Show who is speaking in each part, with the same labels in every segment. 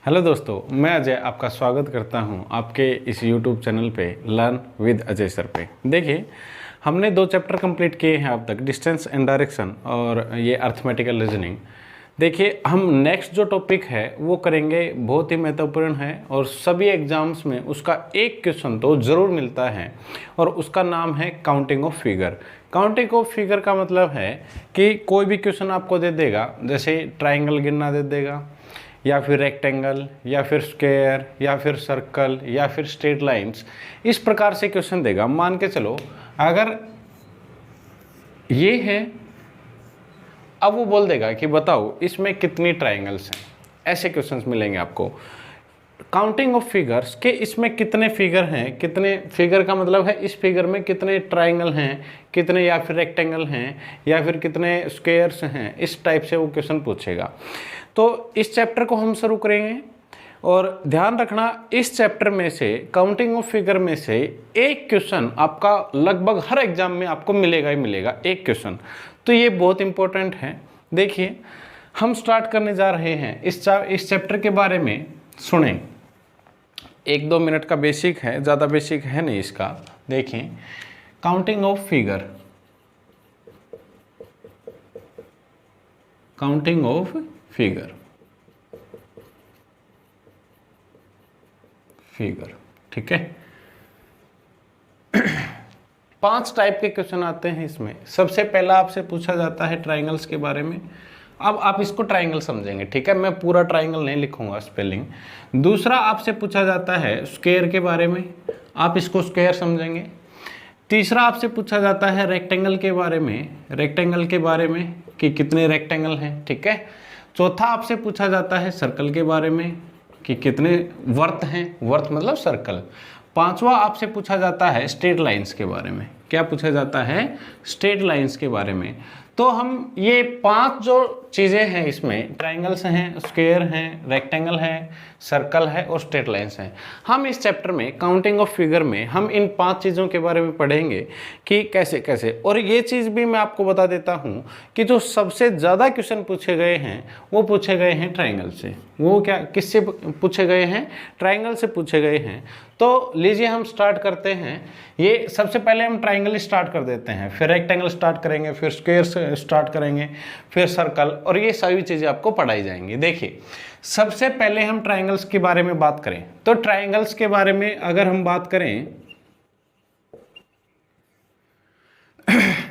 Speaker 1: Hello दोस्तों, मैं अजय आपका स्वागत करता हूं आपके इस YouTube चैनल पे लर्न विद अजय सर पे। देखिए, हमने 2 चैप्टर कंप्लीट किए हैं अब तक, डिस्टेंस एंड डायरेक्शन और ये अर्थमेटिकल रीजनिंग। देखिए, हम नेक्स्ट जो टॉपिक है वो करेंगे, बहुत ही महत्वपूर्ण है और सभी एग्जाम्स में उसका एक क्वेश्चन तो ज़रूर मिलता है और उसका नाम है counting of figure. Counting of figure का मतलब है कि कोई भी क्वेश्चन आपको दे देगा, जैसे ट्राइंगल गिनना दे देगा या फिर रेक्टेंगल या फिर स्क्वायर या फिर सर्कल या फिर स्ट्रेट लाइंस, इस प्रकार से क्वेश्चन देगा। मान के चलो अगर ये है, अब वो बोल देगा कि बताओ इसमें कितनी ट्राइंगल्स हैं। ऐसे क्वेश्चंस मिलेंगे आपको। काउंटिंग ऑफ फिगर्स के इसमें कितने फिगर हैं, कितने फिगर का मतलब है इस फिगर में कितने ट्राइंगल हैं, कितने या फिर रेक्टेंगल हैं या फिर कितने स्क्वायर्स हैं, इस टाइप से वो क्वेश्चन पूछेगा। तो इस चैप्टर को हम शुरू करेंगे और ध्यान रखना, इस चैप्टर में से काउंटिंग ऑफ फिगर में से एक क्वेश्चन आपका लगभग हर एग्जाम में आपको मिलेगा ही मिलेगा, एक क्वेश्चन। तो ये बहुत इंपॉर्टेंट है। देखिए, हम स्टार्ट करने जा रहे हैं इस चैप्टर के बारे में। सुने, 1-2 मिनट का बेसिक है, ज़्यादा बेसिक है नहीं इसका। देखिए, counting of figure, counting of figure, figure, ठीक है। 5 टाइप के क्वेश्चन आते हैं इसमें। सबसे पहला आपसे पूछा जाता है ट्राइंगल्स के बारे में। अब आप इसको ट्राइंगल समझेंगे, ठीक है, मैं पूरा ट्राइंगल नहीं लिखूंगा स्पेलिंग। दूसरा आपसे पूछा जाता है स्क्वायर के बारे में, आप इसको स्क्वायर समझेंगे। तीसरा आपसे पूछा जाता है रेक्टेंगल के बारे में, रेक्टेंगल के बारे में कि कितने रेक्टेंगल हैं, ठीक है। चौथा आपसे पूछा जाता है सर्कल के बारे में कि कितने वर्त हैं, वर्त मतलब सर्कल। पांचवा आपसे पूछा जाता है स्ट्रेट लाइंस के बारे में। क्या पूछा जाता है? स्ट्रेट लाइंस के बारे में। तो हम ये 5 जो चीज़ें हैं इसमें, ट्राइंगल्स हैं, स्क्वायर हैं, रेक्टेंगल है, सर्कल है और स्ट्रेट लाइंस हैं। हम इस चैप्टर में काउंटिंग ऑफ फिगर में हम इन 5 चीज़ों के बारे में पढ़ेंगे कि कैसे कैसे। और ये चीज़ भी मैं आपको बता देता हूँ कि जो सबसे ज़्यादा क्वेश्चन पूछे गए हैं वो पूछे गए हैं ट्राइंगल से। वो क्या, किससे पूछे गए हैं? ट्राइंगल से पूछे गए हैं। तो लीजिए हम स्टार्ट करते हैं। ये सबसे पहले हम ट्राइंगल स्टार्ट कर देते हैं, फिर रेक्टेंगल स्टार्ट करेंगे, फिर स्क्वायर से स्टार्ट करेंगे, फिर सर्कल, और ये सभी चीज़ें आपको पढ़ाई जाएंगी। देखिए, सबसे पहले हम ट्राइंगल्स के बारे में बात करें तो ट्राइंगल्स के बारे में अगर हम बात करें,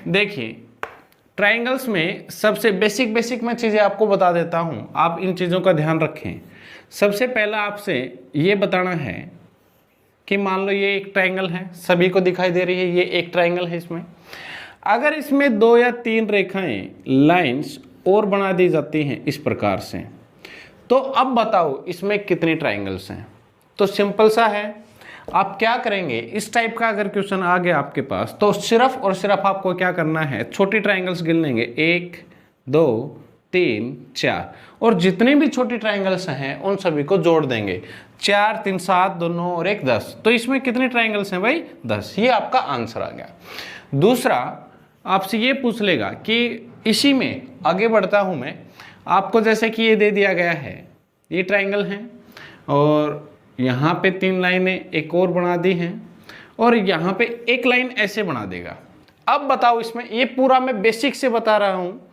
Speaker 1: देखिए ट्राइंगल्स में सबसे बेसिक मैं चीज़ें आपको बता देता हूं, आप इन चीज़ों का ध्यान रखें। सबसे पहला आपसे ये बताना है कि मान लो ये एक ट्राइंगल है, सभी को दिखाई दे रही है, ये एक ट्राइंगल है। इसमें अगर इसमें 2 या 3 रेखाएं, लाइंस और बना दी जाती हैं इस प्रकार से, तो अब बताओ इसमें कितनी ट्राइंगल्स हैं। तो सिंपल सा है, आप क्या करेंगे, इस टाइप का अगर क्वेश्चन आ गया आपके पास तो सिर्फ और सिर्फ आपको क्या करना है, छोटी ट्राइंगल्स गिन लेंगे, 1 2 3 4, और जितने भी छोटी ट्राइंगल्स हैं उन सभी को जोड़ देंगे। 4 3 7 दोनों और 1 10। तो इसमें कितने ट्राइंगल्स हैं भाई? 10। ये आपका आंसर आ गया। दूसरा आपसे ये पूछ लेगा कि इसी में आगे बढ़ता हूं मैं, आपको जैसे कि ये दे दिया गया है, ये ट्राइंगल है और यहाँ पे 3 लाइनें एक और बना दी हैं और यहाँ पे एक लाइन ऐसे बना देगा। अब बताओ इसमें, ये पूरा मैं बेसिक से बता रहा हूँ,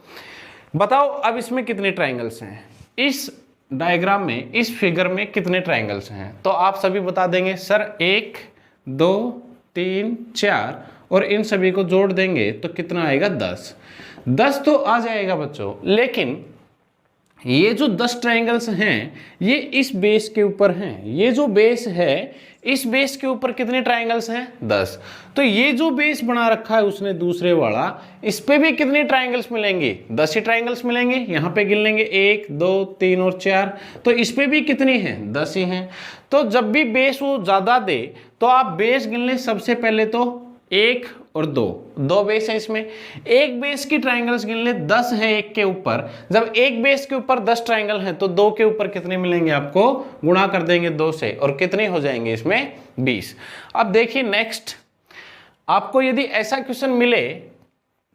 Speaker 1: बताओ अब इसमें कितने ट्राइंगल्स हैं, इस डायग्राम में, इस फिगर में कितने ट्राइंगल्स हैं। तो आप सभी बता देंगे सर 1 2 3 4, और इन सभी को जोड़ देंगे तो कितना आएगा? 10। 10 तो आ जाएगा बच्चों, लेकिन ये जो 10 ट्राइंगल्स हैं ये इस बेस के ऊपर हैं। ये जो बेस है, इस बेस के ऊपर कितने ट्राइंगल्स हैं? 10। तो ये जो बेस बना रखा है उसने दूसरे वाला, इस पे भी कितने ट्राइंगल्स मिलेंगे? 10 ही ट्राइंगल्स मिलेंगे। यहाँ पे गिन लेंगे 1 2 3 और 4, तो इस पे भी कितनी हैं? 10 ही हैं। तो जब भी बेस वो ज्यादा दे तो आप बेस गिन लें। सबसे पहले तो 1 और 2 बेस है इसमें, एक बेस की ट्राइंगल्स गिन ले, 10 है एक के ऊपर। जब एक बेस के ऊपर 10 ट्राइंगल हैं तो 2 के ऊपर कितने मिलेंगे? आपको गुणा कर देंगे 2 से, और कितने हो जाएंगे इसमें? 20। अब देखिए नेक्स्ट, आपको यदि ऐसा क्वेश्चन मिले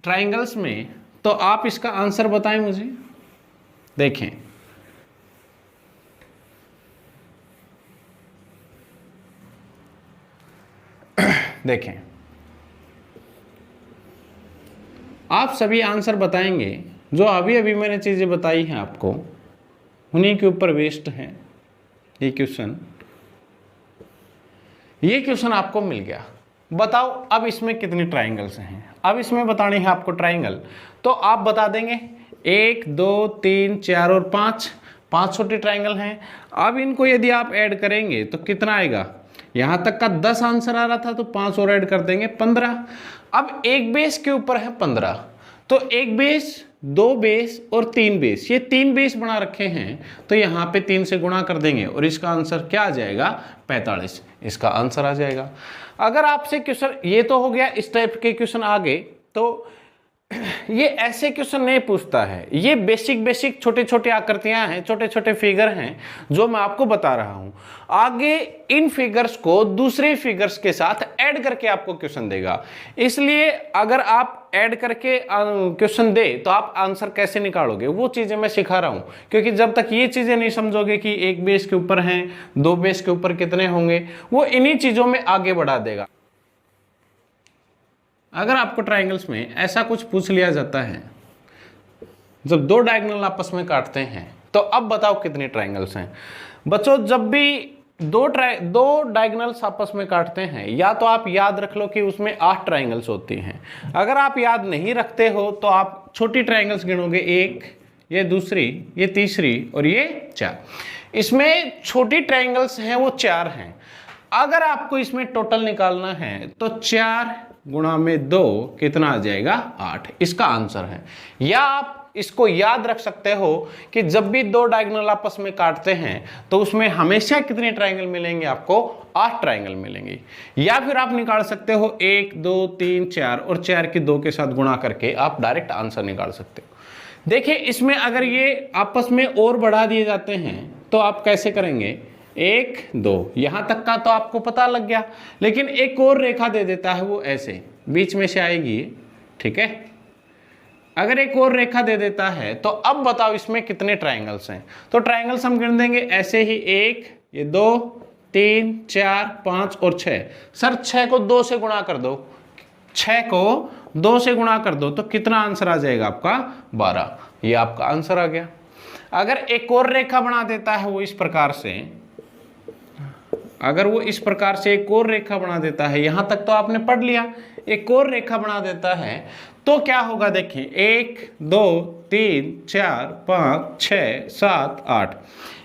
Speaker 1: ट्राइंगल्स में तो आप इसका आंसर बताएं मुझे। देखें, देखें, आप सभी आंसर बताएंगे जो अभी अभी मैंने चीज़ें बताई हैं आपको, उन्हीं के ऊपर बेस्ड हैं ये क्वेश्चन आपको मिल गया। बताओ अब इसमें कितनी ट्राइंगल्स हैं। अब इसमें बतानी है आपको ट्राइंगल, तो आप बता देंगे 1 2 3 4 और 5 छोटी ट्राइंगल हैं। अब इनको यदि आप ऐड करेंगे तो कितना आएगा, यहाँ तक का 10 आंसर आ रहा था तो 5 और ऐड कर देंगे 15। अब एक बेस के ऊपर है 15, तो एक बेस, 2 बेस और 3 बेस, ये 3 बेस बना रखे हैं, तो यहाँ पे 3 से गुणा कर देंगे और इसका आंसर क्या आ जाएगा, 45, इसका आंसर आ जाएगा। अगर आपसे क्वेश्चन, ये तो हो गया इस टाइप के क्वेश्चन आगे, तो ये ऐसे क्वेश्चन नहीं पूछता है, ये बेसिक छोटे छोटे आकृतियां हैं, छोटे छोटे फिगर हैं जो मैं आपको बता रहा हूं। आगे इन फिगर्स को दूसरे फिगर्स के साथ ऐड करके आपको क्वेश्चन देगा, इसलिए अगर आप ऐड करके क्वेश्चन दे तो आप आंसर कैसे निकालोगे, वो चीजें मैं सिखा रहा हूं। क्योंकि जब तक ये चीजें नहीं समझोगे कि एक बेस के ऊपर हैं, 2 बेस के ऊपर कितने होंगे, वो इन्हीं चीजों में आगे बढ़ा देगा। अगर आपको ट्राइंगल्स में ऐसा कुछ पूछ लिया जाता है, जब 2 डायगोनल आपस में काटते हैं, तो अब बताओ कितने ट्राइंगल्स हैं। बच्चों, जब भी दो डायगोनल्स आपस में काटते हैं, या तो आप याद रख लो कि उसमें 8 ट्राइंगल्स होती हैं। अगर आप याद नहीं रखते हो तो आप छोटी ट्राइंगल्स गिनोगे, 1, ये दूसरी, ये तीसरी और ये 4। इसमें छोटी ट्राइंगल्स हैं वो 4 हैं। अगर आपको इसमें टोटल निकालना है तो 4 गुणा में 2 कितना आ जाएगा, 8, इसका आंसर है। या आप इसको याद रख सकते हो कि जब भी 2 डायगोनल आपस में काटते हैं तो उसमें हमेशा कितने ट्राइंगल मिलेंगे, आपको 8 ट्राइंगल मिलेंगे। या फिर आप निकाल सकते हो 1 2 3 4 और 4 की 2 के साथ गुणा करके आप डायरेक्ट आंसर निकाल सकते हो। देखिए, इसमें अगर ये आपस में और बढ़ा दिए जाते हैं तो आप कैसे करेंगे, 1 2 यहां तक का तो आपको पता लग गया, लेकिन एक और रेखा दे देता है, वो ऐसे बीच में से आएगी, ठीक है। अगर एक और रेखा दे देता है तो अब बताओ इसमें कितने ट्राइंगल्स हैं। तो ट्राइंगल्स हम गिन देंगे ऐसे ही, 1, ये 2 3 4 5 और 6। सर 6 को 2 से गुणा कर दो, 6 को 2 से गुणा कर दो तो कितना आंसर आ जाएगा आपका, 12। ये आपका आंसर आ गया। अगर एक और रेखा बना देता है वो इस प्रकार से, अगर वो इस प्रकार से एक और रेखा बना देता है, यहां तक तो आपने पढ़ लिया, एक और रेखा बना देता है तो क्या होगा, देखिए 1 2 3 4 5 6 7 8।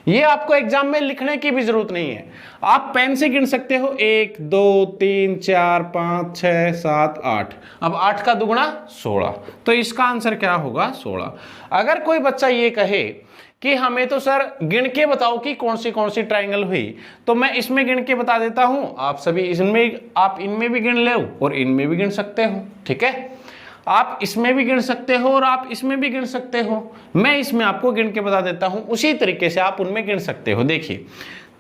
Speaker 1: ये आपको एग्जाम में लिखने की भी जरूरत नहीं है, आप पेन से गिन सकते हो, 1 2 3 4 5 6 7 8। अब 8 का दुगुना 16, तो इसका आंसर क्या होगा, 16। अगर कोई बच्चा ये कहे कि हमें तो सर गिन के बताओ कि कौन सी ट्राइंगल हुई, तो मैं इसमें गिन के बता देता हूं, आप सभी इसमें, आप इनमें भी गिन लो और इनमें भी गिन सकते हो, ठीक है। आप इसमें भी गिन सकते हो और आप इसमें भी गिन सकते हो। मैं इसमें आपको गिन के बता देता हूं, उसी तरीके से आप उनमें गिन सकते हो। देखिए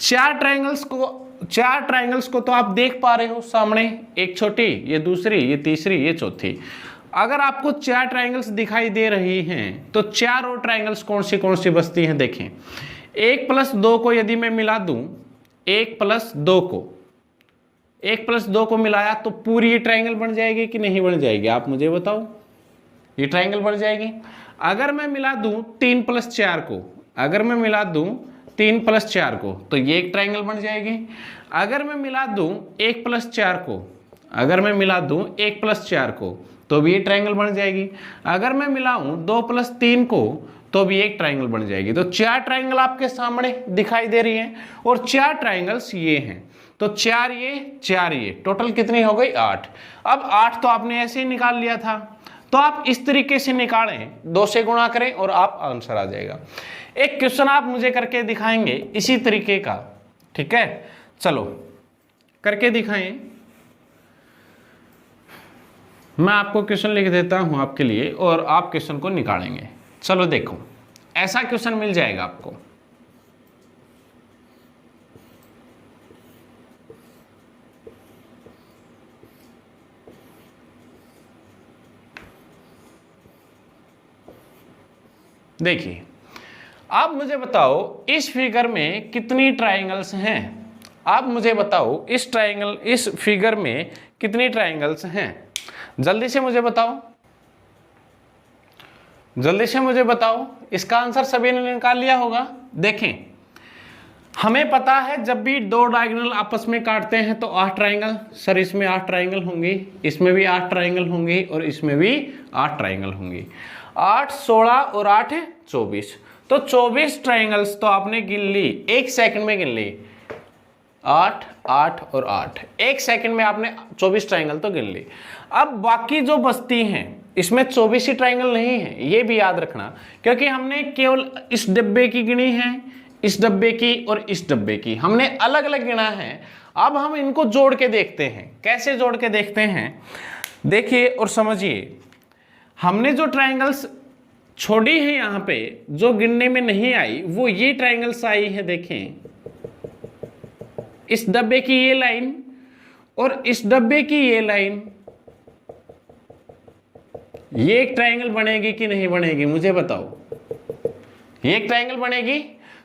Speaker 1: 4 ट्राइंगल्स को तो आप देख पा रहे हो सामने, एक छोटी, ये दूसरी, ये तीसरी, ये चौथी। अगर आपको 4 ट्राइंगल्स दिखाई दे रही हैं तो 4 और ट्राइंगल्स कौन सी बचती हैं, देखें 1 + 2 को यदि मैं मिला दूं, 1 + 2 को, 1 + 2 को मिलाया तो पूरी ये ट्राइंगल बन जाएगी कि नहीं बन जाएगी, आप मुझे बताओ, ये ट्राइंगल बन जाएगी। अगर मैं मिला दूं 3 + 4 को, अगर मैं मिला दूं 3 + 4 को तो ये एक ट्राइंगल बन जाएगी। अगर मैं मिला दूं 1 + 4 को, अगर मैं मिला दूं 1 + 4 को तो भी ये ट्राइंगल बन जाएगी। अगर मैं मिलाऊं 2 + 3 को तो भी एक ट्राइंगल बन जाएगी। तो 4 ट्राइंगल आपके सामने दिखाई दे रही हैं और 4 ट्राइंगल्स ये हैं, तो 4 ये, टोटल कितनी हो गई, 8। अब 8 तो आपने ऐसे ही निकाल लिया था, तो आप इस तरीके से निकालें, 2 से गुणा करें और आप आंसर आ जाएगा। एक क्वेश्चन आप मुझे करके दिखाएंगे इसी तरीके का, ठीक है, चलो करके दिखाएं। मैं आपको क्वेश्चन लिख देता हूं आपके लिए और आप क्वेश्चन को निकालेंगे। चलो देखो, ऐसा क्वेश्चन मिल जाएगा आपको। देखिए, आप मुझे बताओ इस फिगर में कितनी ट्राइंगल्स हैं। आप मुझे बताओ इस ट्राइंगल, इस फिगर में कितनी ट्राइंगल्स हैं? जल्दी से मुझे बताओ, जल्दी से मुझे बताओ। इसका आंसर सभी ने निकाल लिया होगा। देखें, हमें पता है जब भी दो डायगोनल आपस में काटते हैं तो 8 ट्राइंगल, सर इसमें 8 ट्राइंगल होंगी, इसमें भी 8 ट्राइंगल होंगी और इसमें भी 8 ट्राइंगल होंगी। 8 16 और 8 24, तो 24 ट्राइंगल्स तो आपने गिन ली, 1 सेकंड में गिन ली। 8 8 और 8, 1 सेकंड में आपने 24 ट्राइंगल तो गिन ली। अब बाकी जो बचती हैं इसमें 24 ही ट्राइंगल नहीं है, ये भी याद रखना, क्योंकि हमने केवल इस डब्बे की गिनी है, इस डब्बे की और इस डब्बे की, हमने अलग अलग गिना है। अब हम इनको जोड़ के देखते हैं। कैसे जोड़ के देखते हैं, देखिए और समझिए। हमने जो ट्राइंगल्स छोड़ी है यहाँ पे, जो गिनने में नहीं आई, वो ये ट्राइंगल्स आई है। देखें, इस डब्बे की ये लाइन और इस डब्बे की ये लाइन, ये एक ट्राइंगल बनेगी कि नहीं बनेगी, मुझे बताओ। ये एक ट्राइंगल बनेगी।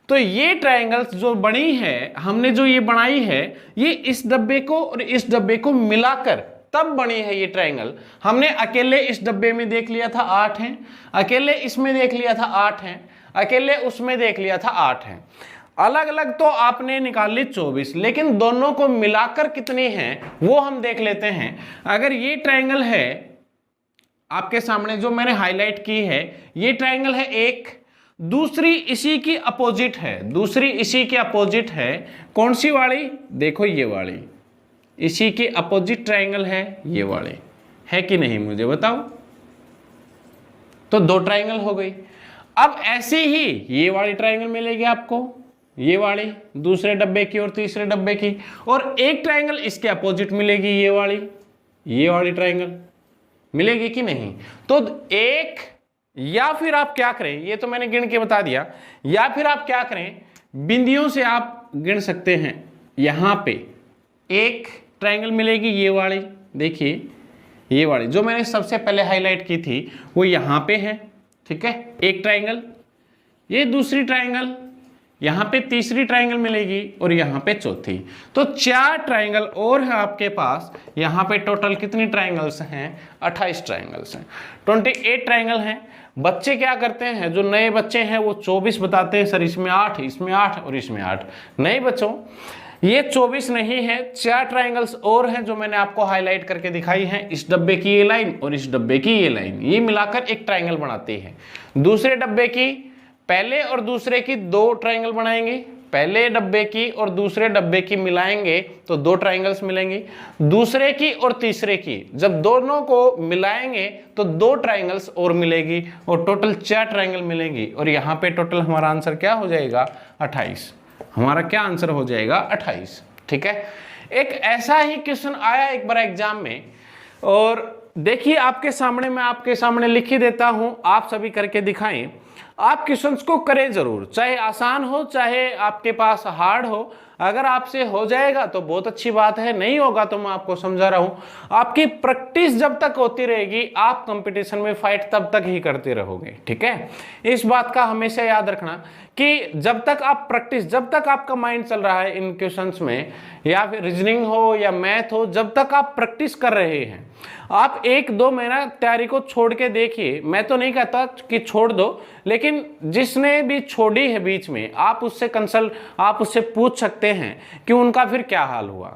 Speaker 1: तो ये ट्राइंगल्स जो बनी है, हमने जो ये बनाई है, ये इस डब्बे को और इस डब्बे को मिलाकर तब बनी है ये ट्राइंगल। हमने अकेले इस डब्बे में देख लिया था 8 हैं, अकेले इसमें देख लिया था 8 हैं, अकेले उसमें देख लिया था 8 हैं। अलग अलग तो आपने निकाल ली 24, लेकिन दोनों को मिलाकर कितनी हैं वो हम देख लेते हैं। अगर ये ट्राइंगल है आपके सामने जो मैंने हाईलाइट की है, ये ट्राइंगल है एक, दूसरी इसी की अपोजिट है, दूसरी इसी के अपोजिट है। कौन सी वाली? देखो ये वाली, इसी के अपोजिट ट्राइंगल है ये वाले, है कि नहीं मुझे बताओ। तो 2 ट्राइंगल हो गई। अब ऐसे ही ये वाली ट्राइंगल मिलेगी आपको, ये वाली दूसरे डब्बे की और तीसरे डब्बे की, और एक ट्राइंगल इसके अपोजिट मिलेगी, ये वाली ट्राइंगल मिलेगी कि नहीं। तो एक, या फिर आप क्या करें, ये तो मैंने गिन के बता दिया, या फिर आप क्या करें, बिंदियों से आप गिन सकते हैं। यहां पे एक ट्राइंगल मिलेगी ये वाली, देखिए ये वाली जो मैंने सबसे पहले हाईलाइट की थी वो यहां पे है, ठीक है, एक ट्राइंगल। ये दूसरी ट्राइंगल, यहां पे तीसरी ट्राइंगल मिलेगी और यहां पे चौथी। तो 4 ट्राइंगल और है आपके पास। यहां पे टोटल कितनी ट्राइंगल्स हैं? 28 ट्राइंगल्स हैं, 28 ट्राइंगल हैं। बच्चे क्या करते हैं, जो नए बच्चे हैं वो 24 बताते हैं, सर इसमें 8, इसमें 8 और इसमें 8। नहीं बच्चों, ये 24 नहीं है, 4 ट्राइंगल्स और हैं जो मैंने आपको हाईलाइट करके दिखाई हैं। इस डब्बे की ये लाइन और इस डब्बे की ये लाइन, ये मिलाकर एक ट्राइंगल बनाती है। दूसरे डब्बे की, पहले और दूसरे की 2 ट्राइंगल बनाएंगे, पहले डब्बे की और दूसरे डब्बे की मिलाएंगे तो 2 ट्राइंगल्स मिलेंगी। दूसरे की और तीसरे की जब दोनों को मिलाएंगे तो 2 ट्राइंगल्स और मिलेगी और टोटल 4 ट्राइंगल मिलेंगी। और यहाँ पे टोटल हमारा आंसर क्या हो जाएगा? 28। हमारा क्या आंसर हो जाएगा? 28। ठीक है। एक ऐसा ही क्वेश्चन आया एक बार एग्जाम में, और देखिए आपके सामने, मैं आपके सामने लिख ही देता हूं, आप सभी करके दिखाएं। आप क्वेश्चंस को करें जरूर, चाहे आसान हो चाहे आपके पास हार्ड हो। अगर आपसे हो जाएगा तो बहुत अच्छी बात है, नहीं होगा तो मैं आपको समझा रहा हूं। आपकी प्रैक्टिस जब तक होती रहेगी आप कंपटीशन में फाइट तब तक ही करते रहोगे। ठीक है, इस बात का हमेशा याद रखना कि जब तक आप प्रैक्टिस, जब तक आपका माइंड चल रहा है इन क्वेश्चंस में, या फिर रीजनिंग हो या मैथ हो, जब तक आप प्रैक्टिस कर रहे हैं, आप 1-2 महीना तैयारी को छोड़ के देखिए। मैं तो नहीं कहता कि छोड़ दो, लेकिन जिसने भी छोड़ी है बीच में, आप उससे कंसल्ट, आप उससे पूछ सकते हैं कि उनका फिर क्या हाल हुआ।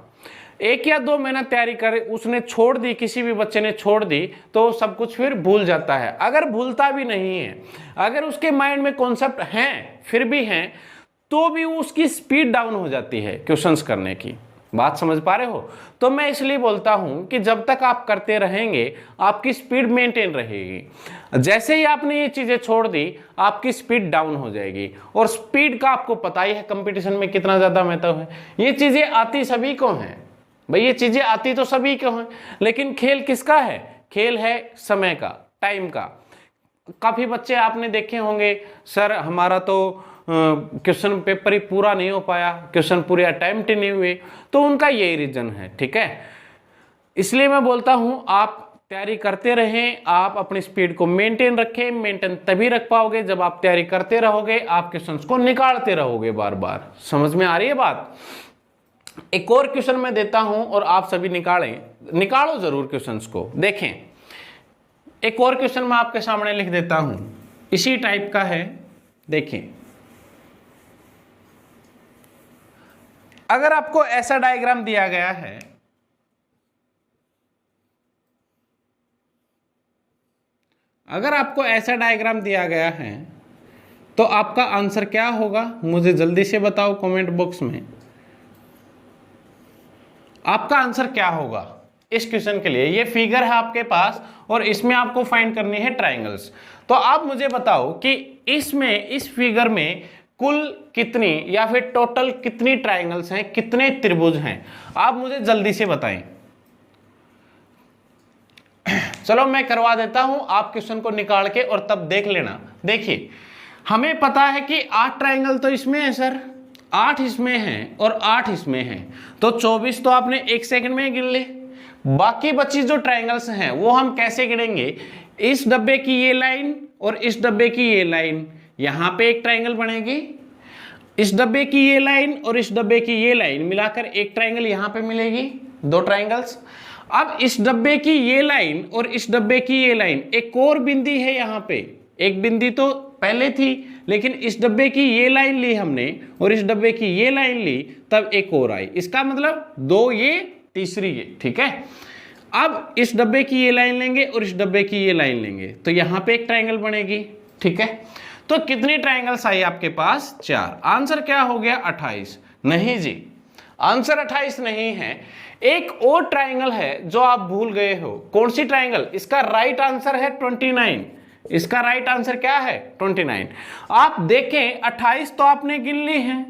Speaker 1: 1 या 2 महीना तैयारी करे, उसने छोड़ दी, किसी भी बच्चे ने छोड़ दी, तो सब कुछ फिर भूल जाता है। अगर भूलता भी नहीं है, अगर उसके माइंड में कॉन्सेप्ट हैं, फिर भी हैं, तो भी उसकी स्पीड डाउन हो जाती है क्वेश्चंस करने की। बात समझ पा रहे हो? तो मैं इसलिए बोलता हूं कि जब तक आप करते रहेंगे आपकी स्पीड मेंटेन रहेगी। जैसे ही आपने ये चीजें छोड़ दी आपकी स्पीड डाउन हो जाएगी। और स्पीड का आपको पता ही है कंपटीशन में कितना ज्यादा महत्व है। ये चीजें आती सभी को हैं भाई, ये चीजें आती तो सभी को हैं, लेकिन खेल किसका है? खेल है समय का, टाइम का। काफी बच्चे आपने देखे होंगे, सर हमारा तो क्वेश्चन पेपर ही पूरा नहीं हो पाया, क्वेश्चन पूरे अटेम्प्ट नहीं हुए, तो उनका यही रीजन है। ठीक है, इसलिए मैं बोलता हूं आप तैयारी करते रहें, आप अपनी स्पीड को मेंटेन रखें। मेंटेन तभी रख पाओगे जब आप तैयारी करते रहोगे, आप क्वेश्चंस को निकालते रहोगे बार बार। समझ में आ रही है बात? एक और क्वेश्चन मैं देता हूं और आप सभी निकालो जरूर क्वेश्चंस को। देखें, एक और क्वेश्चन मैं आपके सामने लिख देता हूं, इसी टाइप का है। देखें, अगर आपको ऐसा डायग्राम दिया गया है, अगर आपको ऐसा डायग्राम दिया गया है तो आपका आंसर क्या होगा, मुझे जल्दी से बताओ कमेंट बॉक्स में। आपका आंसर क्या होगा इस क्वेश्चन के लिए? ये फिगर है आपके पास और इसमें आपको फाइंड करनी है ट्राइंगल्स। तो आप मुझे बताओ कि इसमें, इस फिगर में कुल कितनी या फिर टोटल कितनी ट्राइंगल्स हैं, कितने त्रिभुज हैं, आप मुझे जल्दी से बताएं। चलो मैं करवा देता हूं, आप क्वेश्चन को निकाल के और तब देख लेना। देखिए, हमें पता है कि 8 ट्राइंगल तो इसमें है सर, 8 इसमें हैं और 8 इसमें हैं, तो 24 तो आपने 1 सेकंड में गिन ले। बाकी बची जो ट्राइंगल्स हैं वो हम कैसे गिनेंगे? इस डब्बे की ये लाइन और इस डब्बे की ये लाइन, यहां पे एक ट्राइंगल बनेगी, इस डब्बे की ये लाइन और इस डब्बे की ये लाइन मिलाकर एक ट्राइंगल यहां पे मिलेगी, 2 ट्राइंगल्स। अब इस डब्बे की ये लाइन और इस डब्बे की ये लाइन, एक और बिंदी है यहां पे, एक बिंदी तो पहले थी लेकिन इस डब्बे की ये लाइन ली हमने और इस डब्बे की ये लाइन ली, तब एक और आई, इसका मतलब 2 ये, तीसरी ये, ठीक है। अब इस डब्बे की ये लाइन लेंगे और इस डब्बे की ये लाइन लेंगे तो यहां पे एक ट्राइंगल बनेगी, ठीक है। तो कितनी ट्राइंगल्स आई आपके पास? 4। आंसर क्या हो गया? 28। नहीं जी, आंसर 28 नहीं है। एक और ट्राइंगल है जो आप भूल गए हो। कौन सी ट्राइंगल? इसका राइट आंसर है 29। इसका राइट आंसर क्या है? 29। आप देखें, 28 तो आपने गिन ली है,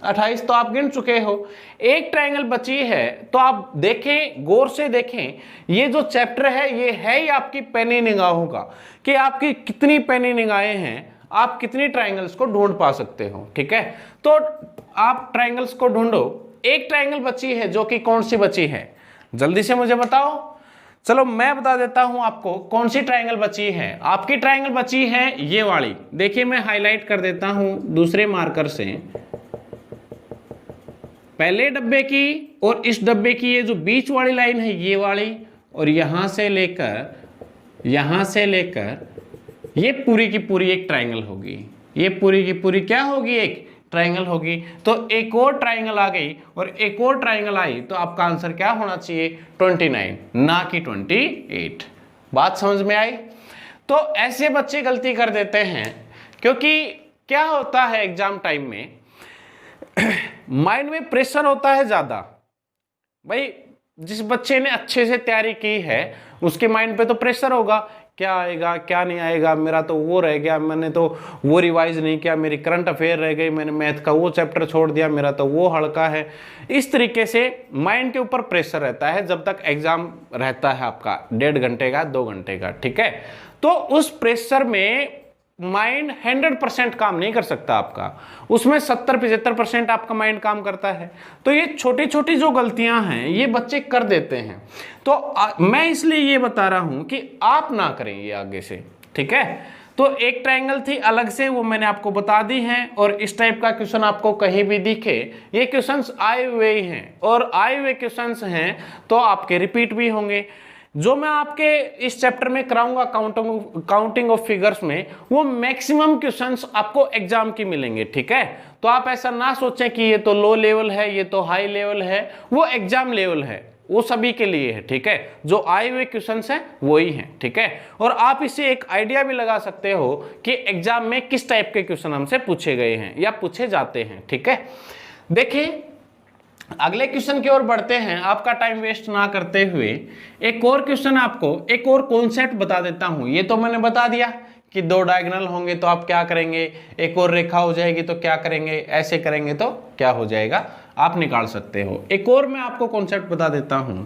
Speaker 1: 28 तो आप गिन चुके हो, एक ट्राइंगल बची है। तो आप देखें, गौर से देखें, ये जो चैप्टर है ये है ही आपकी पैनी निगाहों का, कि आपकी कितनी पैनी निगाहें हैं, आप कितनी ट्राइंगल्स को ढूंढ पा सकते हो, ठीक है। तो आप ट्राइंगल्स को ढूंढो। एक ट्राइंगल बची है, जो कि कौन सी बची है, जल्दी से मुझे बताओ। चलो मैं बता देता हूं आपको कौन सी ट्राइंगल बची है। आपकी ट्राइंगल बची है ये वाली, देखिए मैं हाईलाइट कर देता हूं दूसरे मार्कर से। पहले डब्बे की और इस डब्बे की ये जो बीच वाली लाइन है ये वाली, और यहां से लेकर ये पूरी की पूरी एक ट्राइंगल होगी, ये पूरी की पूरी क्या होगी? एक ट्राइंगल होगी। तो एक और ट्राइंगल आ गई और एक और ट्राइंगल आई, तो आपका आंसर क्या होना चाहिए? 29, ना कि 28। बात समझ में आई? तो ऐसे बच्चे गलती कर देते हैं, क्योंकि क्या होता है एग्जाम टाइम में माइंड में प्रेशर होता है ज्यादा। भाई जिस बच्चे ने अच्छे से तैयारी की है उसके माइंड पे तो प्रेशर होगा, क्या आएगा क्या नहीं आएगा, मेरा तो वो रह गया, मैंने तो वो रिवाइज नहीं किया, मेरी करंट अफेयर रह गई, मैंने मैथ का वो चैप्टर छोड़ दिया, मेरा तो वो हल्का है। इस तरीके से माइंड के ऊपर प्रेशर रहता है जब तक एग्जाम रहता है आपका 1.5 घंटे का, 2 घंटे का, ठीक है। तो उस प्रेशर में माइंड 100% काम नहीं कर सकता आपका, उसमें 70-75% आपका माइंड काम करता है। तो ये छोटी छोटी जो गलतियां हैं ये बच्चे कर देते हैं। तो मैं इसलिए ये बता रहा हूं कि आप ना करें ये आगे से, ठीक है। तो एक ट्राइंगल थी अलग से, वो मैंने आपको बता दी है। और इस टाइप का क्वेश्चन आपको कहीं भी दिखे, ये क्वेश्चंस आए हुए ही हैं, और आए हुए क्वेश्चंस हैं तो आपके रिपीट भी होंगे। जो मैं आपके इस चैप्टर में कराऊंगा काउंटिंग ऑफ फिगर्स में, वो मैक्सिमम क्वेश्चंस आपको एग्जाम की मिलेंगे, ठीक है। तो आप ऐसा ना सोचें कि ये तो लो लेवल है, ये तो हाई लेवल है, वो एग्जाम लेवल है, वो सभी के लिए है, ठीक है। जो आए हुए क्वेश्चंस हैं वही हैं, ठीक है। और आप इससे एक आइडिया भी लगा सकते हो कि एग्जाम में किस टाइप के क्वेश्चन हमसे पूछे गए हैं या पूछे जाते हैं, ठीक है। देखिए अगले क्वेश्चन की ओर बढ़ते हैं, आपका टाइम वेस्ट ना करते हुए। एक और क्वेश्चन, आपको एक और कॉन्सेप्ट बता देता हूं। ये तो मैंने बता दिया कि 2 डायगोनल होंगे तो आप क्या करेंगे, एक और रेखा हो जाएगी तो क्या करेंगे, ऐसे करेंगे तो क्या हो जाएगा, आप निकाल सकते हो। एक और मैं आपको कॉन्सेप्ट बता देता हूं।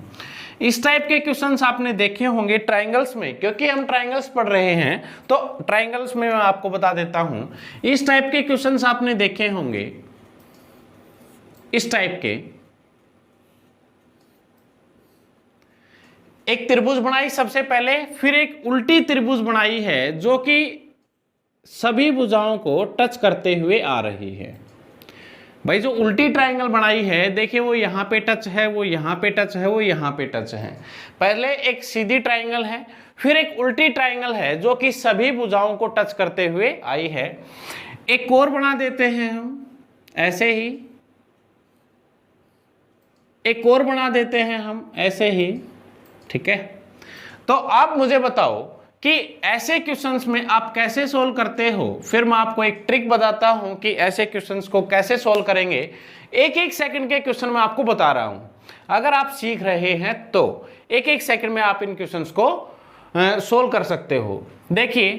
Speaker 1: इस टाइप के क्वेश्चंस आपने देखे होंगे ट्राइंगल्स में, क्योंकि हम ट्राइंगल्स पढ़ रहे हैं तो ट्राइंगल्स में मैं आपको बता देता हूं। इस टाइप के क्वेश्चंस आपने देखे होंगे, इस टाइप के। एक त्रिभुज बनाई सबसे पहले, फिर एक उल्टी त्रिभुज बनाई है जो कि सभी भुजाओं को टच करते हुए आ रही है। भाई जो उल्टी ट्राइंगल बनाई है, देखिए वो यहाँ पे टच है, वो यहाँ पे टच है, वो यहाँ पे टच है। पहले एक सीधी ट्राइंगल है, फिर एक उल्टी ट्राइंगल है जो कि सभी भुजाओं को टच करते हुए आई है। एक और बना देते हैं हम ऐसे ही, एक और बना देते हैं हम ऐसे ही, ठीक है। तो आप मुझे बताओ कि ऐसे क्वेश्चंस में आप कैसे सोल्व करते हो, फिर मैं आपको एक ट्रिक बताता हूं कि ऐसे क्वेश्चंस को कैसे सोल्व करेंगे। एक एक सेकंड के क्वेश्चन मैं आपको बता रहा हूं, अगर आप सीख रहे हैं तो एक एक सेकंड में आप इन क्वेश्चंस को सोल्व कर सकते हो। देखिए,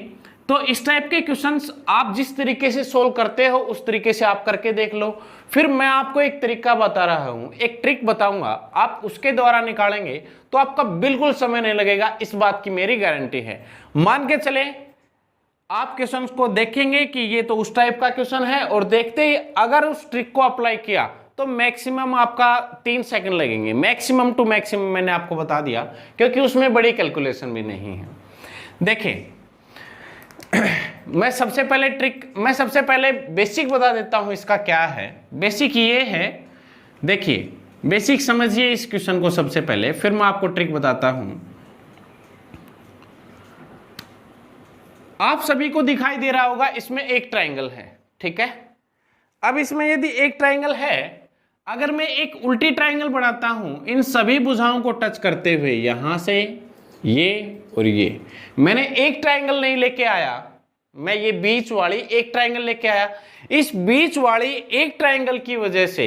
Speaker 1: तो इस टाइप के क्वेश्चंस आप जिस तरीके से सोल्व करते हो उस तरीके से आप करके देख लो। फिर मैं आपको एक तरीका बता रहा हूं, एक ट्रिक बताऊंगा, आप उसके द्वारा निकालेंगे तो आपका बिल्कुल समय नहीं लगेगा, इस बात की मेरी गारंटी है। मान के चले आप क्वेश्चन को देखेंगे कि ये तो उस टाइप का क्वेश्चन है, और देखते ही अगर उस ट्रिक को अप्लाई किया तो मैक्सिमम आपका 3 सेकंड लगेंगे, मैक्सिमम टू मैक्सिमम मैंने आपको बता दिया, क्योंकि उसमें बड़ी कैलकुलेशन भी नहीं है। देखें, मैं सबसे पहले बेसिक बता देता हूं इसका क्या है। बेसिक ये है, देखिए बेसिक समझिए इस क्वेश्चन को सबसे पहले, फिर मैं आपको ट्रिक बताता हूं। आप सभी को दिखाई दे रहा होगा इसमें एक ट्राइंगल है, ठीक है। अब इसमें यदि एक ट्राइंगल है, अगर मैं एक उल्टी ट्राइंगल बनाता हूं इन सभी भुजाओं को टच करते हुए, यहां से ये और ये, मैंने एक ट्राइंगल नहीं लेके आया, मैं ये बीच वाली एक ट्राइंगल लेके आया। इस बीच वाली एक ट्राइंगल की वजह से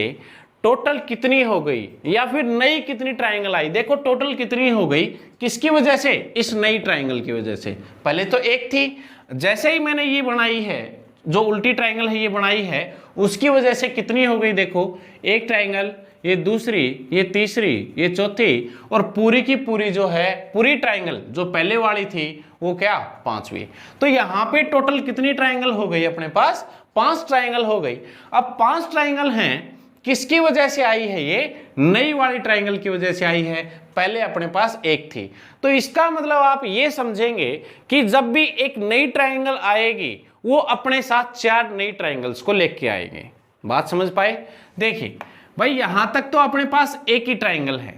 Speaker 1: टोटल कितनी हो गई, या फिर नई कितनी ट्राइंगल आई, देखो टोटल कितनी हो गई, किसकी वजह से, इस नई ट्राइंगल की वजह से। पहले तो एक थी, जैसे ही मैंने ये बनाई है, जो उल्टी ट्राइंगल है ये बनाई है, उसकी वजह से कितनी हो गई, देखो एक ट्राइंगल, ये दूसरी, ये तीसरी, ये चौथी, और पूरी की पूरी जो है पूरी ट्राइंगल जो पहले वाली थी वो क्या, पांचवी। तो यहाँ पे टोटल कितनी ट्राइंगल हो गई अपने पास, 5 ट्राइंगल हो गई। अब 5 ट्राइंगल हैं, किसकी वजह से आई है, ये नई वाली ट्राइंगल की वजह से आई है, पहले अपने पास एक थी। तो इसका मतलब आप ये समझेंगे कि जब भी एक नई ट्राइंगल आएगी वो अपने साथ 4 नई ट्राइंगल्स को लेके आएंगे। बात समझ पाए। देखिए भाई, यहां तक तो अपने पास एक ही ट्राइंगल है,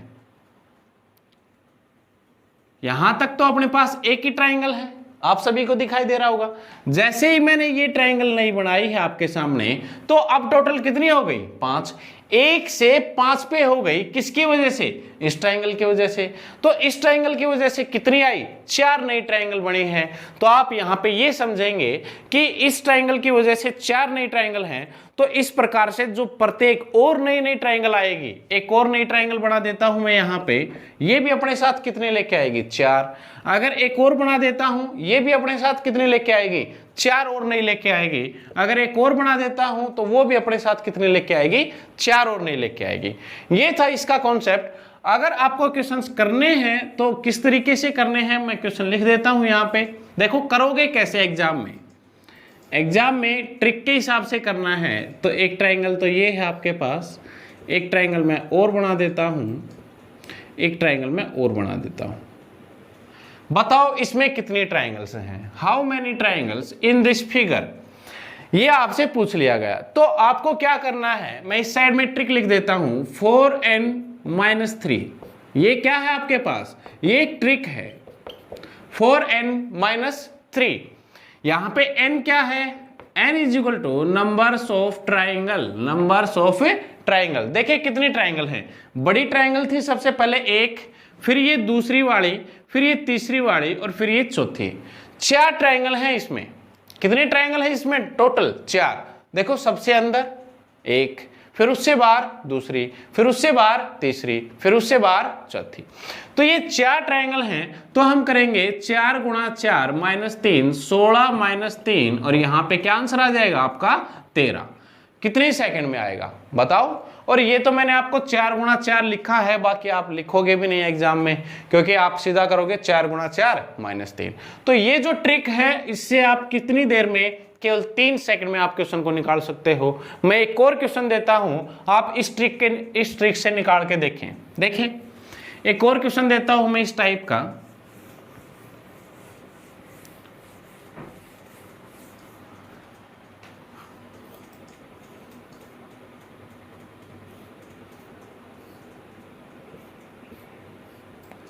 Speaker 1: यहां तक तो अपने पास एक ही ट्राइंगल है, आप सभी को दिखाई दे रहा होगा। जैसे ही मैंने ये ट्राइंगल नहीं बनाई है आपके सामने, तो अब टोटल कितनी हो गई, 5। 1 से 5 पे हो गई, किसकी वजह से, इस ट्राइंगल की वजह से। तो इस ट्राइंगल की वजह से कितनी आई, 4 नई ट्राइंगल बनी है। तो आप यहां पे ये समझेंगे कि इस ट्राइंगल की वजह से 4 नई ट्राइंगल हैं। तो इस प्रकार से जो प्रत्येक और नई ट्राइंगल आएगी, एक और नई ट्राइंगल बना देता हूं मैं यहां पे, ये भी अपने साथ कितने लेके आएगी, 4। अगर एक और बना देता हूं, ये भी अपने साथ कितने लेके आएगी, 4 और नई लेके आएगी। अगर एक और बना देता हूं तो वो भी अपने साथ कितने लेके आएगी, 4 और नई लेके आएगी। ये था इसका कॉन्सेप्ट। अगर आपको क्वेश्चंस करने हैं तो किस तरीके से करने हैं, मैं क्वेश्चन लिख देता हूं यहां पे। देखो करोगे कैसे एग्जाम में, एग्जाम में ट्रिक के हिसाब से करना है। तो एक ट्राइंगल तो ये है आपके पास, एक ट्राइंगल मैं और बना देता हूं, एक ट्राइंगल मैं और बना देता हूं। बताओ इसमें कितनी ट्राइंगल्स हैं, how many triangles in this figure, ये आपसे पूछ लिया गया। तो आपको क्या करना है, मैं इस साइड में ट्रिक लिख देता हूं, 4n-3। ये क्या है आपके पास, ये एक ट्रिक है, 4n-3। यहां पे n क्या है, n is equal two numbers of triangle, numbers of triangle. देखिए कितनी ट्राइंगल है, बड़ी ट्राइंगल थी सबसे पहले एक, फिर ये दूसरी वाली, फिर ये तीसरी वाली, और फिर ये चौथी। 4 ट्राइंगल हैं इसमें। कितने ट्राइंगल है इसमें, टोटल 4। देखो सबसे अंदर एक, फिर उससे बाहर दूसरी, फिर उससे बाहर तीसरी, फिर उससे बाहर चौथी। तो ये 4 ट्राइंगल हैं। तो हम करेंगे 4 गुणा 4 -3, 16 - 3, और यहां पे क्या आंसर आ जाएगा आपका, 13। कितने सेकंड में आएगा बताओ। और ये तो मैंने आपको 4 गुणा 4 लिखा है, बाकी आप लिखोगे भी नहीं एग्जाम में, क्योंकि आप सीधा करोगे 4 गुणा 4 -3। तो ये जो ट्रिक है, इससे आप कितनी देर में, केवल 3 सेकंड में आप क्वेश्चन को निकाल सकते हो। मैं एक और क्वेश्चन देता हूं, आप इस ट्रिक से निकाल के देखें। देखें एक और क्वेश्चन देता हूं मैं इस टाइप का।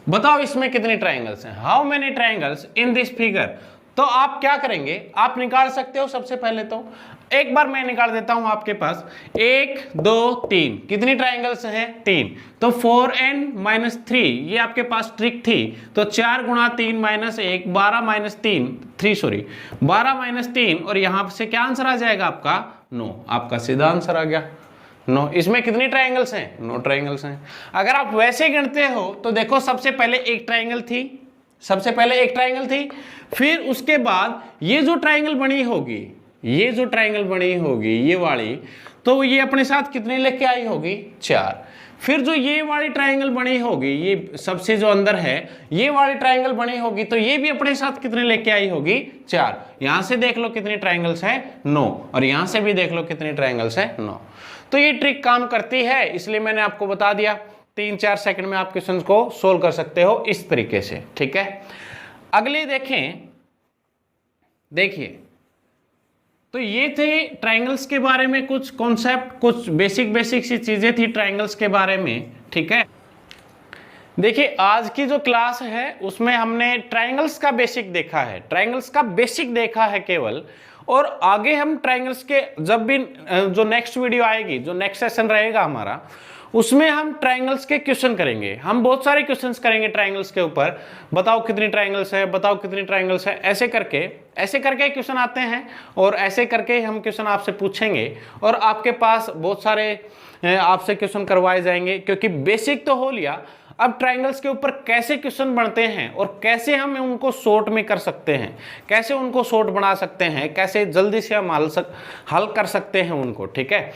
Speaker 1: बताओ इसमें कितने ट्राइंगल्स हैं, how many triangles in this figure. तो आप क्या करेंगे, आप निकाल सकते हो। सबसे पहले तो एक बार मैं निकाल देता हूं आपके पास, 1 2 3 कितनी ट्राइंगल्स हैं, 3। तो 4n-3 ये आपके पास ट्रिक थी। तो 4 गुणा 3 माइनस 1 12 माइनस 3 12 माइनस 3 और यहां से क्या आंसर आ जाएगा आपका 9। आपका सीधा आंसर आ गया 9। इसमें कितनी ट्राइंगल्स हैं, 9 ट्राइंगल्स हैं। अगर आप वैसे गिनते हो तो देखो सबसे पहले एक ट्राइंगल थी, सबसे पहले एक ट्राइंगल थी, फिर उसके बाद ये जो ट्राइंगल बनी होगी, ये जो ट्राइंगल बनी होगी ये वाली, तो ये अपने साथ कितने लेके आई होगी, 4। फिर जो ये वाली ट्राइंगल बनी होगी, ये सबसे जो अंदर है ये वाली ट्राइंगल बनी होगी, तो ये भी अपने साथ कितने लेके आई होगी, 4। यहां से देख लो कितनी ट्राइंगल्स हैं, 9, और यहां से भी देख लो कितनी ट्राइंगल्स हैं, 9। तो ये ट्रिक काम करती है, इसलिए मैंने आपको बता दिया। 3-4 सेकंड में आप क्वेश्चन को सोल्व कर सकते हो इस तरीके से, ठीक है। अगले देखें, देखिए, तो ये थे ट्राइंगल्स के बारे में कुछ कॉन्सेप्ट, कुछ बेसिक सी चीजें थी ट्राइंगल्स के बारे में, ठीक है। देखिए आज की जो क्लास है उसमें हमने ट्राइंगल्स का बेसिक देखा है, ट्राइंगल्स का बेसिक देखा है केवल। और आगे हम ट्राइंगल्स के जब भी जो नेक्स्ट वीडियो आएगी, जो नेक्स्ट सेशन रहेगा हमारा, उसमें हम ट्राइंगल्स के क्वेश्चन करेंगे। हम बहुत सारे क्वेश्चंस करेंगे ट्राइंगल्स के ऊपर, बताओ कितनी ट्राइंगल्स है, बताओ कितनी ट्राइंगल्स है, ऐसे करके क्वेश्चन आते हैं और ऐसे करके हम क्वेश्चन आपसे पूछेंगे और आपके पास बहुत सारे आपसे क्वेश्चन करवाए जाएंगे, क्योंकि बेसिक तो हो लिया। अब ट्राइंगल्स के ऊपर कैसे क्वेश्चन बनते हैं और कैसे हम उनको शॉर्ट में कर सकते हैं, कैसे उनको शॉर्ट बना सकते हैं, कैसे जल्दी से हम हल कर सकते हैं उनको, ठीक है।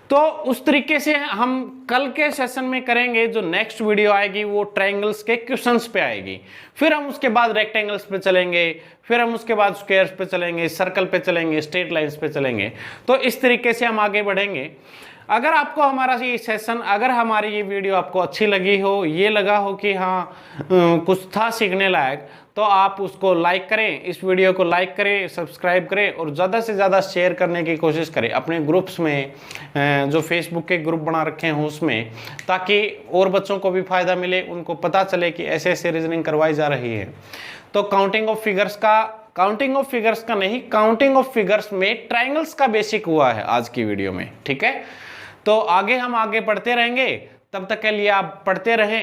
Speaker 1: तो उस तरीके से हम कल के सेशन में करेंगे। जो नेक्स्ट वीडियो आएगी वो ट्राइंगल्स के क्वेश्चंस पे आएगी, फिर हम उसके बाद रेक्टेंगल्स पे चलेंगे, फिर हम उसके बाद स्क्वायर्स पे चलेंगे, सर्कल पे चलेंगे, स्ट्रेट लाइंस पे चलेंगे। तो इस तरीके से हम आगे बढ़ेंगे। अगर आपको हमारा ये सेशन, अगर हमारी ये वीडियो आपको अच्छी लगी हो, ये लगा हो कि हाँ कुछ था सीखने लायक, तो आप उसको लाइक करें, इस वीडियो को लाइक करें, सब्सक्राइब करें और ज़्यादा से ज़्यादा शेयर करने की कोशिश करें अपने ग्रुप्स में, जो फेसबुक के ग्रुप बना रखे हैं उसमें, ताकि और बच्चों को भी फ़ायदा मिले, उनको पता चले कि ऐसे ऐसे रीजनिंग करवाई जा रही है। तो काउंटिंग ऑफ फिगर्स का नहीं, काउंटिंग ऑफ फिगर्स में ट्राइंगल्स का बेसिक हुआ है आज की वीडियो में, ठीक है। तो आगे हम आगे पढ़ते रहेंगे, तब तक के लिए आप पढ़ते रहें।